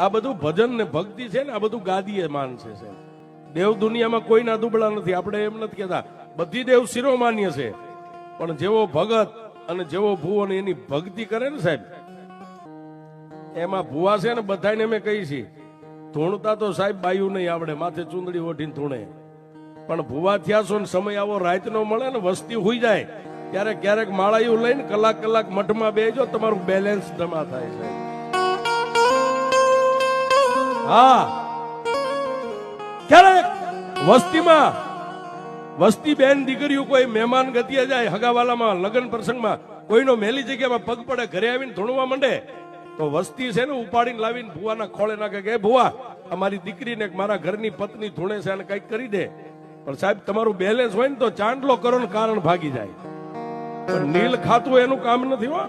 આ બધું ભજન ને ભક્તિ છે ને, આ બધું ગાદીએ માન છે સાહેબ. દેવ દુનિયામાં કોઈના દુબળા નથી. આપણે એમ નથી કહેતા બધી દેવ શિરોમાન્ય છે, પણ જેવો ભગત અને જેવો ભૂવો ને એની ભક્તિ કરે ને સાહેબ, એમાં ભૂવા છે ને બધાને અમે કહી છીએ, ધૂણતા તો સાહેબ બાયું નહીં આવડે, માથે ચૂંદડી ઓઢીને ધૂણે, પણ ભૂવા થયા છો ને સમય આવો રાતનો મળે ને, વસ્તી હોઈ જાય ત્યારે ક્યારેક માળાયું લઈને કલાક મઠમાં બેસજો, તમારું બેલેન્સ જમા થાય છે. હા, ક્યારેક વસ્તીમાં વસ્તી બેન દીકરીઓ કોઈ મહેમાન ગતિએ જાય, હગાવાલામાં લગ્ન પ્રસંગમાં કોઈનો મેલી જગ્યામાં પગ પડે, ઘરે આવીને ધૂણવા માંડે, તો વસ્તી છે ને ઉપાડીને લાવીને ભુવાના ખોળે નાખે કે ભુવા અમારી દીકરીને મારા ઘરની પત્ની ધૂણે છે અને કઈક કરી દે. પણ સાહેબ તમારું બેલેન્સ હોય ને તો ચાંદલો કરો ને કારણ ભાગી જાય. પણ નીલ ખાતું એનું કામ નથી હો.